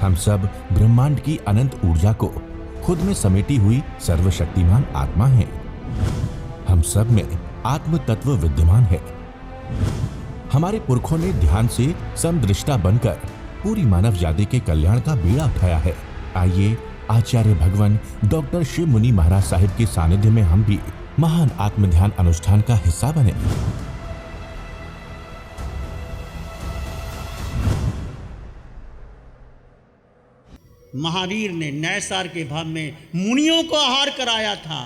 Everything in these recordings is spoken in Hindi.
हम सब ब्रह्मांड की अनंत ऊर्जा को खुद में समेटी हुई सर्वशक्तिमान आत्मा हैं। हम सब में आत्म तत्व विद्यमान है। हमारे पुरखों ने ध्यान से समदृष्टा बनकर पूरी मानव जाति के कल्याण का बीड़ा उठाया है। आइए आचार्य भगवान डॉक्टर शिव मुनि महाराज साहिब के सानिध्य में हम भी महान आत्म ध्यान अनुष्ठान का हिस्सा बने। महावीर ने नैसार के भाव में मुनियों को आहार कराया था।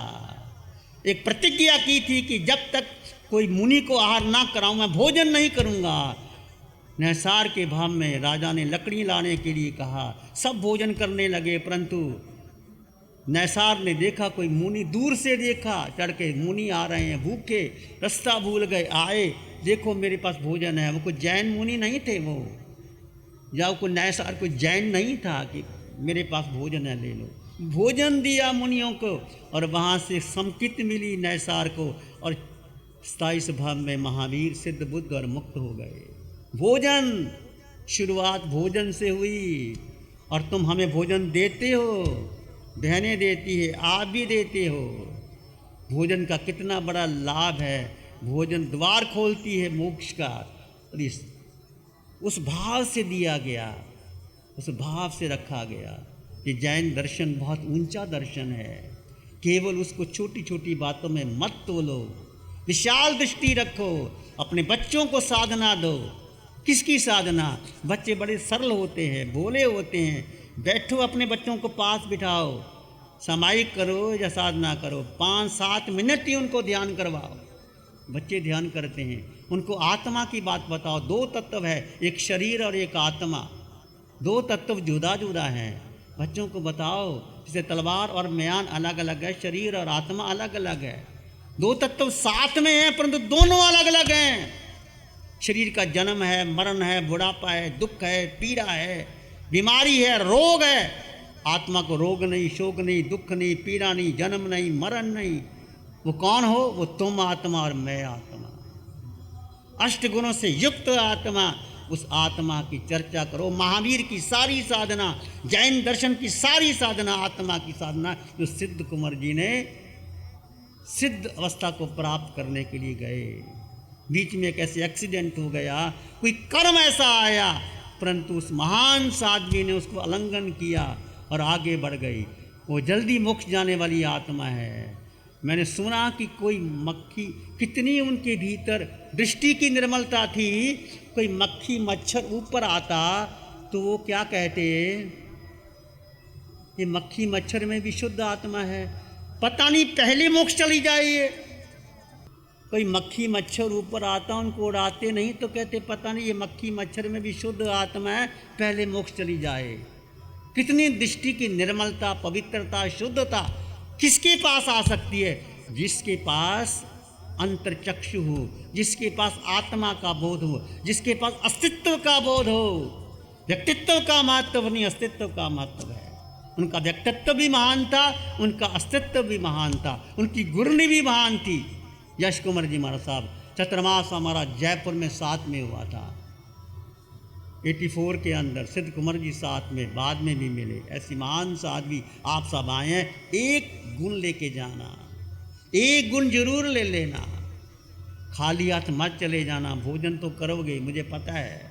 एक प्रतिज्ञा की थी कि जब तक कोई मुनि को आहार ना कराऊं मैं भोजन नहीं करूंगा। नैसार के भाव में राजा ने लकड़ी लाने के लिए कहा, सब भोजन करने लगे, परंतु नैसार ने देखा कोई मुनि, दूर से देखा, चढ़ के मुनि आ रहे हैं भूखे, रास्ता भूल गए, आए, देखो मेरे पास भोजन है। वो कोई जैन मुनि नहीं थे, वो या कोई नैसार कोई जैन नहीं था कि मेरे पास भोजन है ले लो। भोजन दिया मुनियों को और वहाँ से समकित मिली नैसार को और स्थायी स्वभाव में महावीर सिद्ध बुद्ध और मुक्त हो गए। भोजन, शुरुआत भोजन से हुई और तुम हमें भोजन देते हो, बहनें देती है, आप भी देते हो। भोजन का कितना बड़ा लाभ है। भोजन द्वार खोलती है मोक्ष का। उस भाव से दिया गया, उस भाव से रखा गया कि जैन दर्शन बहुत ऊंचा दर्शन है। केवल उसको छोटी छोटी बातों में मत तोलो, विशाल दृष्टि रखो। अपने बच्चों को साधना दो। किसकी साधना? बच्चे बड़े सरल होते हैं, भोले होते हैं। बैठो, अपने बच्चों को पास बिठाओ, सामायिक करो या साधना करो, 5-7 मिनट ही उनको ध्यान करवाओ। बच्चे ध्यान करते हैं। उनको आत्मा की बात बताओ। 2 तत्व है, एक शरीर और एक आत्मा। 2 तत्व जुदा जुदा हैं। बच्चों को बताओ, जैसे तलवार और म्यान अलग अलग है, शरीर और आत्मा अलग अलग है। 2 तत्व साथ में हैं परंतु दोनों अलग अलग हैं। शरीर का जन्म है, मरण है, बुढ़ापा है, दुख है, पीड़ा है, बीमारी है, रोग है। आत्मा को रोग नहीं, शोक नहीं, दुख नहीं, पीड़ा नहीं, जन्म नहीं, मरण नहीं। वो कौन हो? वो तुम आत्मा और मैं आत्मा। 8 गुणों से युक्त आत्मा। उस आत्मा की चर्चा करो। महावीर की सारी साधना, जैन दर्शन की सारी साधना आत्मा की साधना, जो सिद्ध कुंवर जी ने सिद्ध अवस्था को प्राप्त करने के लिए गए। बीच में एक ऐसे एक्सीडेंट हो गया, कोई कर्म ऐसा आया, परंतु उस महान साध्वी ने उसको उल्लंघन किया और आगे बढ़ गई। वो जल्दी मोक्ष जाने वाली आत्मा है। मैंने सुना कि कोई मक्खी, कितनी उनके भीतर दृष्टि की निर्मलता थी, कोई मक्खी मच्छर ऊपर आता तो वो क्या कहते, ये मक्खी मच्छर में भी शुद्ध आत्मा है, पता नहीं पहले मोक्ष चली जाए। कोई मक्खी मच्छर ऊपर आता, उनको उड़ाते नहीं तो कहते पता नहीं ये मक्खी मच्छर में भी शुद्ध आत्मा है, पहले मोक्ष चली जाए। कितनी दृष्टि की निर्मलता, पवित्रता, शुद्धता किसके पास आ सकती है? जिसके पास अंतर्चक्षु हो, जिसके पास आत्मा का बोध हो, जिसके पास अस्तित्व का बोध हो। व्यक्तित्व का महत्व नहीं, अस्तित्व का महत्व है। उनका व्यक्तित्व भी महान था, उनका अस्तित्व भी महान था, उनकी गुरनी भी महान थी। यश कुंवर जी महाराज साहब चतुर्मास हमारा जयपुर में साथ में हुआ था, 84 के अंदर। सिद्ध कुंवर जी साथ में बाद में भी मिले। ऐसी महान साध्वी आप सब आए हैं। एक गुण लेके जाना, एक गुण जरूर ले लेना। खाली हाथ मत चले जाना। भोजन तो करोगे, मुझे पता है,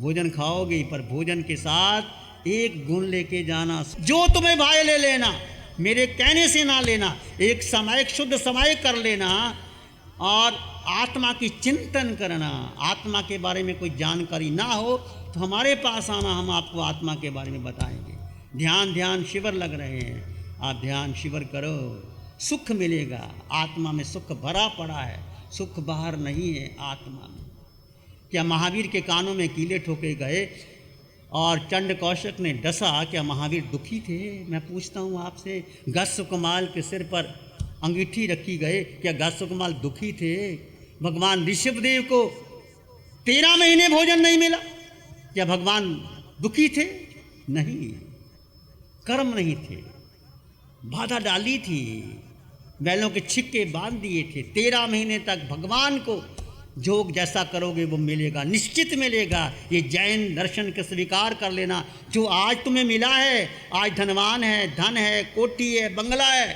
भोजन खाओगे, पर भोजन के साथ एक गुण लेके जाना। जो तुम्हें भाई ले लेना, मेरे कहने से ना लेना। एक समय शुद्ध समय कर लेना और आत्मा की चिंतन करना। आत्मा के बारे में कोई जानकारी ना हो तो हमारे पास आना, हम आपको आत्मा के बारे में बताएंगे। ध्यान शिविर लग रहे हैं, आप ध्यान शिविर करो, सुख मिलेगा। आत्मा में सुख भरा पड़ा है, सुख बाहर नहीं है, आत्मा में। क्या महावीर के कानों में कीले ठोके गए और चंड कौशिक ने डसा? क्या महावीर दुखी थे? मैं पूछता हूँ आपसे। गस्सकुमाल के सिर पर अंगीठी रखी गए, क्या गस्सकुमाल दुखी थे? भगवान ऋषभदेव को 13 महीने भोजन नहीं मिला, क्या भगवान दुखी थे? नहीं, कर्म नहीं थे, बाधा डाली थी, बैलों के छिक्के बांध दिए थे। 13 महीने तक भगवान को जो जैसा करोगे वो मिलेगा, निश्चित मिलेगा। ये जैन दर्शन को स्वीकार कर लेना। जो आज तुम्हें मिला है, आज धनवान है, धन है, कोठी है, बंगला है,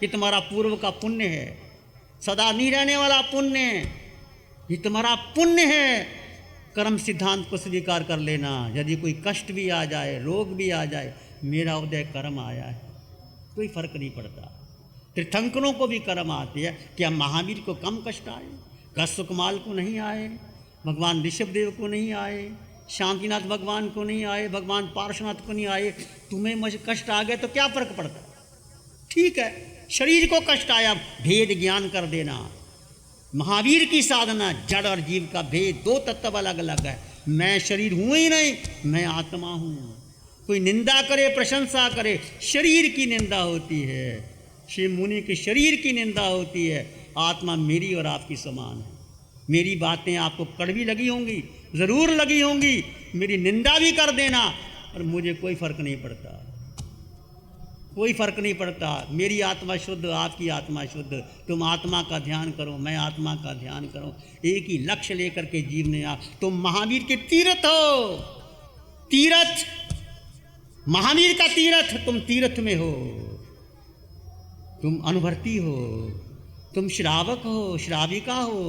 ये तुम्हारा पूर्व का पुण्य है, सदा नहीं रहने वाला पुण्य है, ये तुम्हारा पुण्य है। कर्म सिद्धांत को स्वीकार कर लेना। यदि कोई कष्ट भी आ जाए, रोग भी आ जाए, मेरा उदय कर्म आया है, कोई फर्क नहीं पड़ता। तीर्थंकरों को भी कर्म आती है। क्या महावीर को कम कष्ट आए? क्या सुकमाल को नहीं आए? भगवान ऋषभदेव को नहीं आए? शांतिनाथ भगवान को नहीं आए? भगवान पार्श्वनाथ को नहीं आए? तुम्हें मुझे कष्ट आ गए तो क्या फर्क पड़ता? ठीक है, शरीर को कष्ट आया, भेद ज्ञान कर देना। महावीर की साधना, जड़ और जीव का भेद, दो तत्व अलग अलग है। मैं शरीर हूँ ही नहीं, मैं आत्मा हूँ। कोई निंदा करे, प्रशंसा करे, शरीर की निंदा होती है। शिव मुनि के शरीर की निंदा होती है। आत्मा मेरी और आपकी समान है। मेरी बातें आपको कड़वी लगी होंगी, ज़रूर लगी होंगी, मेरी निंदा भी कर देना और मुझे कोई फर्क नहीं पड़ता, कोई फर्क नहीं पड़ता। मेरी आत्मा शुद्ध, आपकी आत्मा शुद्ध। तुम आत्मा का ध्यान करो, मैं आत्मा का ध्यान करो, एक ही लक्ष्य लेकर के जीवने आ। तुम महावीर के तीर्थ हो, तीर्थ, महावीर का तीर्थ, तुम तीर्थ में हो, तुम अनुभर्ती हो, तुम श्रावक हो, श्राविका हो।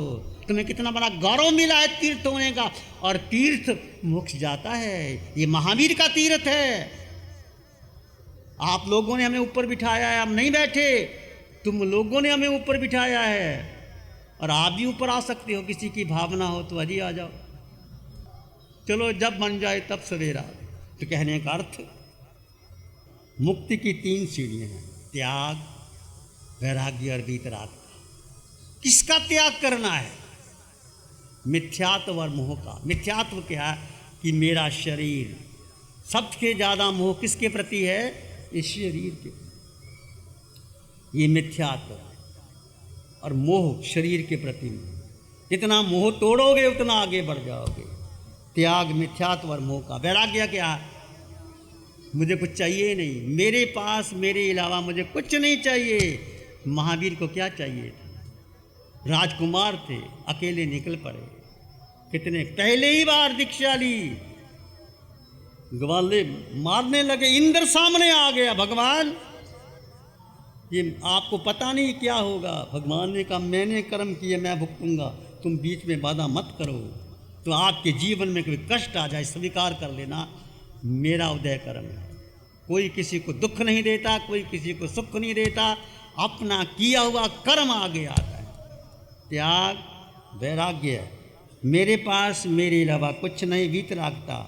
तुम्हें कितना बड़ा गौरव मिला है तीर्थ होने का, और तीर्थ मोक्ष जाता है। ये महावीर का तीर्थ है। आप लोगों ने हमें ऊपर बिठाया है, हम नहीं बैठे, तुम लोगों ने हमें ऊपर बिठाया है, और आप भी ऊपर आ सकते हो। किसी की भावना हो तो अजी आ जाओ। चलो जब बन जाए तब सवेरा। तो कहने का अर्थ, मुक्ति की 3 सीढ़ियाँ हैं, त्याग, वैराग्य और वीतराग। किसका त्याग करना है? मिथ्यात्व और मोह का। मिथ्यात्व क्या है? कि मेरा शरीर। सबसे ज़्यादा मोह किसके प्रति है? इस शरीर के। ये मिथ्यात्व और मोह शरीर के प्रति। जितना मोह तोड़ोगे उतना आगे बढ़ जाओगे। त्याग मिथ्यात्व और मोह का। वैराग्य क्या है? मुझे कुछ चाहिए नहीं, मेरे पास मेरे अलावा मुझे कुछ नहीं चाहिए। महावीर को क्या चाहिए था? राजकुमार थे, अकेले निकल पड़े। कितने पहले ही बार दीक्षा ली, ग्वाले मारने लगे, इंद्र सामने आ गया। भगवान, ये आपको पता नहीं क्या होगा। भगवान ने कहा, मैंने कर्म किए, मैं भुगतूंगा, तुम बीच में बाधा मत करो। तो आपके जीवन में कोई कष्ट आ जाए, स्वीकार कर लेना, मेरा उदय कर्म है। कोई किसी को दुख नहीं देता, कोई किसी को सुख नहीं देता, अपना किया हुआ कर्म आगे आता है। त्याग, वैराग्य, मेरे पास मेरे अलावा कुछ नहीं, वीतरागता,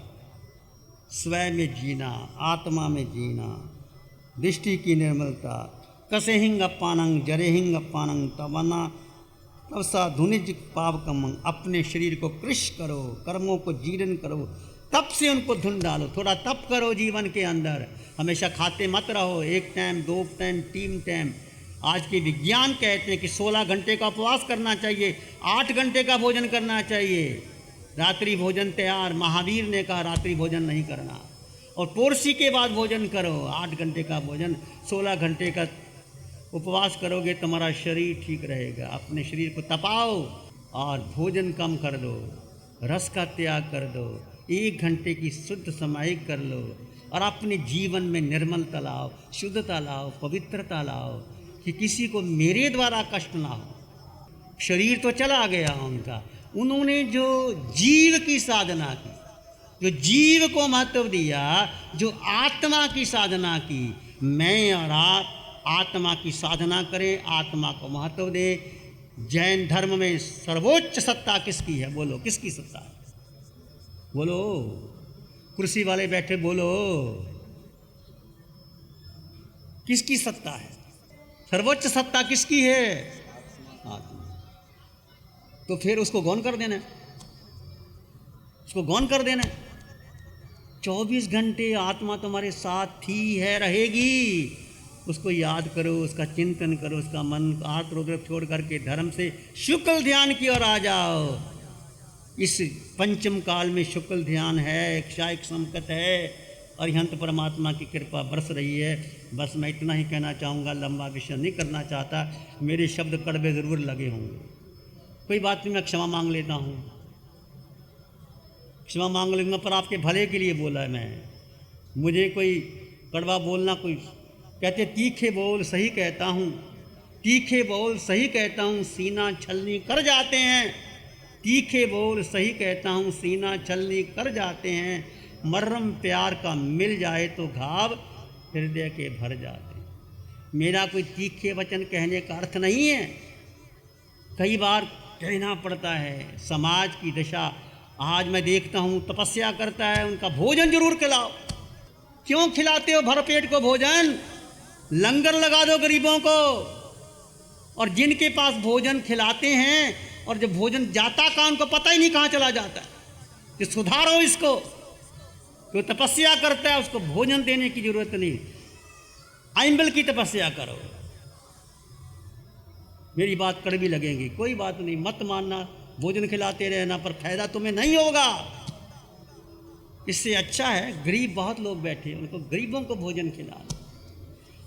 स्वयं में जीना, आत्मा में जीना, दृष्टि की निर्मलता। कसे हिंग अपानंग जरे हिंग अपानंग तवना तवसा धुनिज पावकमंग। अपने शरीर को कृश करो, कर्मों को जीर्ण करो, तप से उनको धुन डालो। थोड़ा तप करो जीवन के अंदर। हमेशा खाते मत रहो, 1 टाइम 2 टाइम 3 टाइम। आज के विज्ञान कहते हैं कि 16 घंटे का उपवास करना चाहिए, 8 घंटे का भोजन करना चाहिए, रात्रि भोजन तैयार। महावीर ने कहा रात्रि भोजन नहीं करना, और पोरसी के बाद भोजन करो। 8 घंटे का भोजन, 16 घंटे का उपवास करोगे, तुम्हारा शरीर ठीक रहेगा। अपने शरीर को तपाओ और भोजन कम कर दो, रस का त्याग कर दो, 1 घंटे की शुद्ध समाहिक कर लो, और अपने जीवन में निर्मलता लाओ, शुद्धता लाओ, पवित्रता लाओ, कि किसी को मेरे द्वारा कष्ट ना हो। शरीर तो चला गया उनका, उन्होंने जो जीव की साधना की, जो जीव को महत्व दिया, जो आत्मा की साधना की। मैं और आप आत्मा की साधना करें, आत्मा को महत्व दें। जैन धर्म में सर्वोच्च सत्ता किसकी है? बोलो, किसकी सत्ता है? बोलो, कुर्सी वाले बैठे बोलो, किसकी सत्ता है? सर्वोच्च सत्ता किसकी है? आत्मा। तो फिर उसको गौण कर देना, उसको गौण कर देना। 24 घंटे आत्मा तुम्हारे साथ थी है, रहेगी। उसको याद करो, उसका चिंतन करो, उसका मन आर्त रोग छोड़ करके धर्म से शुक्ल ध्यान की ओर आ जाओ। इस पंचम काल में शुक्ल ध्यान है, क्षायिक संकट है, अरिहंत परमात्मा की कृपा बरस रही है। बस मैं इतना ही कहना चाहूँगा, लंबा विषय नहीं करना चाहता। मेरे शब्द कड़वे ज़रूर लगे होंगे, कोई बात नहीं, मैं क्षमा मांग लेता हूँ, क्षमा मांग लूँगा, पर आपके भले के लिए बोला है मैं, मुझे कोई कड़वा बोलना कोई। कहते तीखे बोल सही कहता हूँ, तीखे बोल सही कहता हूँ, सीना छलनी कर जाते हैं। तीखे बोल सही कहता हूँ, सीना छलनी कर जाते हैं। मर्रम प्यार का मिल जाए तो घाव हृदय के भर जाते हैं। मेरा कोई तीखे वचन कहने का अर्थ नहीं है, कई बार कहना पड़ता है। समाज की दशा आज मैं देखता हूँ, तपस्या करता है, उनका भोजन जरूर खिलाओ। क्यों खिलाते हो भरपेट को भोजन? लंगर लगा दो गरीबों को। और जिनके पास भोजन खिलाते हैं और जब भोजन जाता का उनको पता ही नहीं कहाँ चला जाता है, कि सुधारो इसको। जो तपस्या करता है उसको भोजन देने की जरूरत नहीं, आइंबल की तपस्या करो। मेरी बात कड़वी लगेगी, कोई बात नहीं, मत मानना, भोजन खिलाते रहना, पर फायदा तुम्हें नहीं होगा। इससे अच्छा है गरीब बहुत लोग बैठे, उनको गरीबों को भोजन खिलाओ।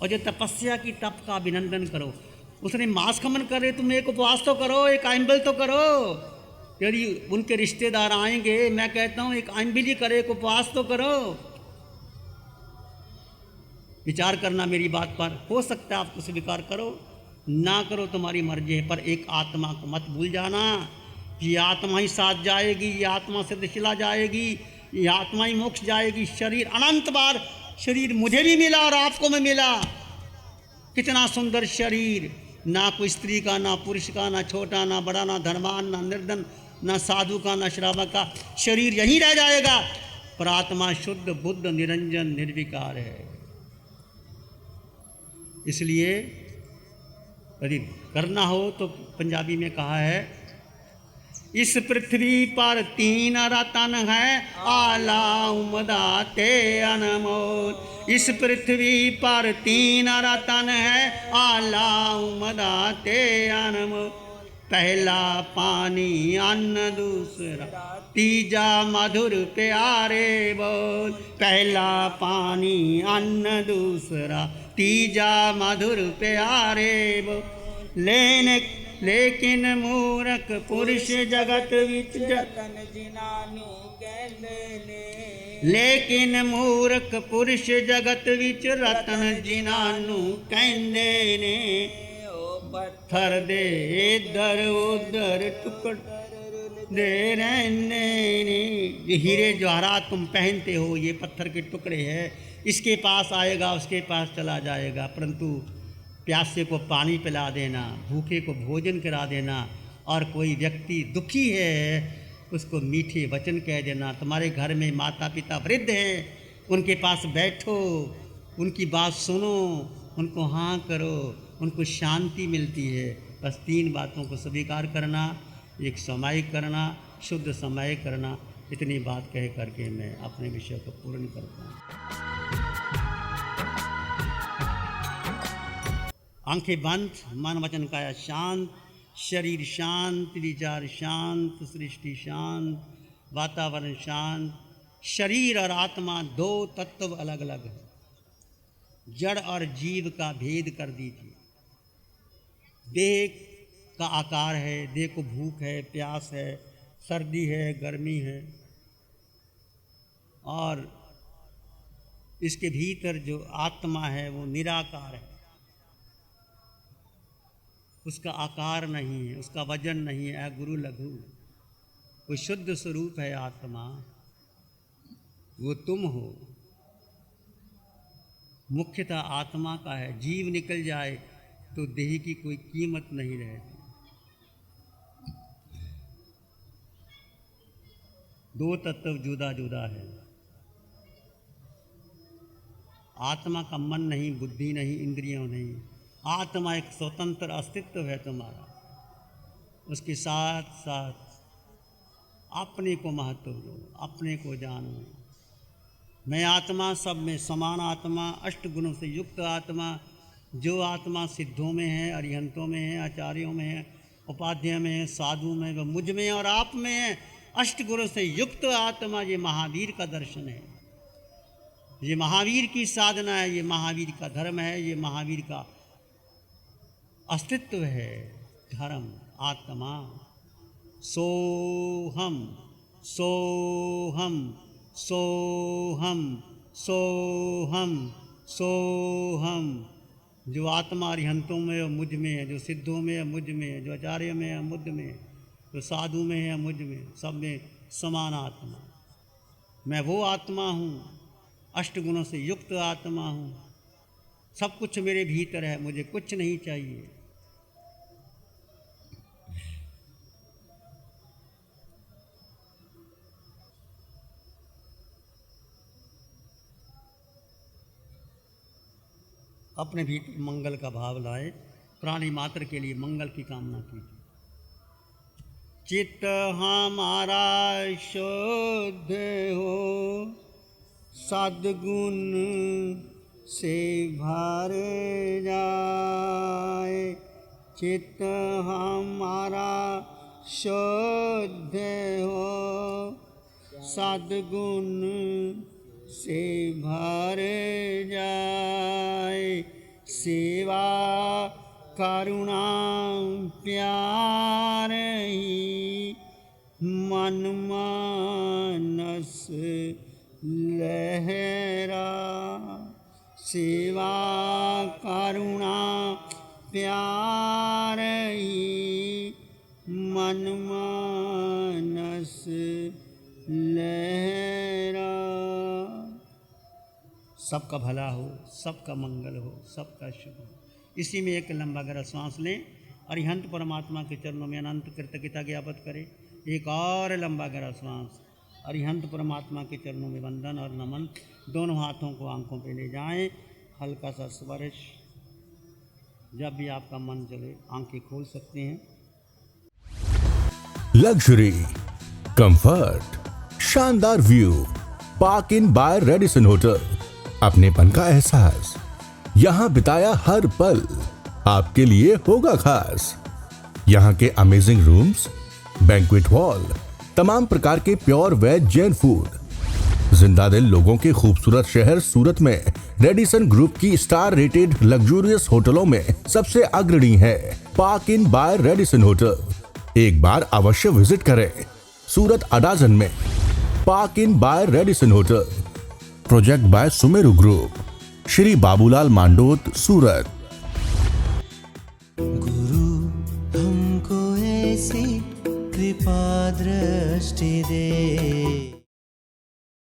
और जो तपस्या की तप का अभिनंदन करो, उसने मांस खमन करे, तुम एक उपवास तो करो, एक आइंबल तो करो। यदि उनके रिश्तेदार आएंगे, मैं कहता हूँ एक आइंबल ही करे, एक उपवास तो करो। विचार करना मेरी बात पर, हो सकता है आपको स्वीकार करो, ना करो तुम्हारी मर्जी है, पर एक आत्मा को मत भूल जाना। ये आत्मा ही साथ जाएगी, ये आत्मा से दिशला जाएगी, ये आत्मा ही मोक्ष जाएगी। शरीर अनंत बार, शरीर मुझे भी मिला और आपको में मिला। कितना सुंदर शरीर, ना कोई स्त्री का, ना पुरुष का, ना छोटा, ना बड़ा, ना धनवान, ना निर्धन, ना साधु का, ना श्रावक का। शरीर यहीं रह जाएगा, पर आत्मा शुद्ध बुद्ध निरंजन निर्विकार है। इसलिए यदि करना हो तो पंजाबी में कहा है, इस पृथ्वी पर 3 रतन है, आला उमदा ते अनमोल। इस पृथ्वी पर 3 रतन है, आला उमदा ते अनमोल। पहला पानी अन्न, दूसरा तीजा मधुर प्यारे बोल। पहला पानी अन्न, दूसरा तीजा मधुर प्यारे बोल। लेकिन मूर्ख पुरुष जगत विच रतन जिनानू कहंदे ने। लेकिन मूर्ख पुरुष जगत विच रतन जिनानू कहंदे ने। ओ पत्थर दे इधर उधर टुकड़ दे रहने ने। ये हीरे जवाहरात तुम पहनते हो, ये पत्थर के टुकड़े हैं, इसके पास आएगा, उसके पास चला जाएगा। परंतु प्यासे को पानी पिला देना, भूखे को भोजन करा देना, और कोई व्यक्ति दुखी है उसको मीठे वचन कह देना। तुम्हारे घर में माता पिता वृद्ध हैं, उनके पास बैठो, उनकी बात सुनो, उनको हाँ करो, उनको शांति मिलती है। बस 3 बातों को स्वीकार करना, एक समायिक करना, शुद्ध समायिक करना। इतनी बात कह करके मैं अपने विषय को पूर्ण करता हूँ। आंखें बंद, मन वचन काया शांत, शरीर शांत, विचार शांत, सृष्टि शांत, वातावरण शांत। शरीर और आत्मा 2 तत्व अलग अलग है, जड़ और जीव का भेद कर दीजिए। देह का आकार है, देह को भूख है, प्यास है, सर्दी है, गर्मी है, और इसके भीतर जो आत्मा है वो निराकार है। उसका आकार नहीं है, उसका वजन नहीं है, गुरु लघु, वो शुद्ध स्वरूप है आत्मा, वो तुम हो। मुख्यतः आत्मा का है। जीव निकल जाए तो देह की कोई कीमत नहीं रहती। 2 तत्व जुदा जुदा है। आत्मा का मन नहीं, बुद्धि नहीं, इंद्रियों नहीं। आत्मा एक स्वतंत्र अस्तित्व है तुम्हारा। उसके साथ साथ अपने को महत्व दो, अपने को जानो। मैं आत्मा, सब में समान आत्मा, 8 गुणों से युक्त आत्मा। जो आत्मा सिद्धों में है, अरिहंतों में है, आचार्यों में है, उपाध्याय में है, साधु में, वह मुझ में और आप में है। 8 गुणों से युक्त आत्मा, ये महावीर का दर्शन है, ये महावीर की साधना है, ये महावीर का धर्म है, ये महावीर का अस्तित्व है। धर्म, आत्मा, सोहम सोहम सोहम सोहम सोहम। जो आत्मा अरिहंतों में है मुझ में है, जो सिद्धों में है मुझ में है, जो आचार्य में है मुझ में है, जो साधु में है मुझ में, सब में समान आत्मा। मैं वो आत्मा हूँ, अष्टगुणों से युक्त आत्मा हूँ, सब कुछ मेरे भीतर है, मुझे कुछ नहीं चाहिए। अपने भीतर मंगल का भाव लाए, प्राणी मात्र के लिए मंगल की कामना कीजिए। चित्त हमारा शुद्ध हो, सद्गुण से भर जाए। चित्त हमारा शुद्ध हो, सद्गुण से भर जाए। सेवा करुणा प्यार ही मन मानस लहरा। सेवा करुणा प्यार ही मन मानस लहरा। सबका भला हो, सबका मंगल हो, सबका शुभ हो। इसी में एक लंबा गहरा सांस लें, अरिहंत परमात्मा के चरणों में अनंत कृतज्ञता ज्ञापित करें। एक और लंबा गहरा सांस, अरिहंत परमात्मा के चरणों में वंदन और नमन। दोनों हाथों को आंखों पे ले जाएं, हल्का सा स्पर्श। जब भी आपका मन चले आंखें खोल सकते हैं। लग्जरी, कंफर्ट, शानदार view, park Inn by Radisson hotel. अपनेपन का एहसास, यहाँ बिताया हर पल आपके लिए होगा खास। यहाँ के अमेजिंग रूम्स, बैंक्वेट हॉल, तमाम प्रकार के प्योर वेज जैन फूड, जिंदा दिल लोगों के खूबसूरत शहर सूरत में रेडिसन ग्रुप की स्टार रेटेड लग्जूरियस होटलों में सबसे अग्रणी है Park Inn by Radisson hotel. एक बार अवश्य विजिट करें। सूरत अडाजन में Park Inn by Radisson hotel, project by Sumeru group, Shri Babulal Mandot, Surat. गुरु हमको ऐसी कृपा दृष्टि दे।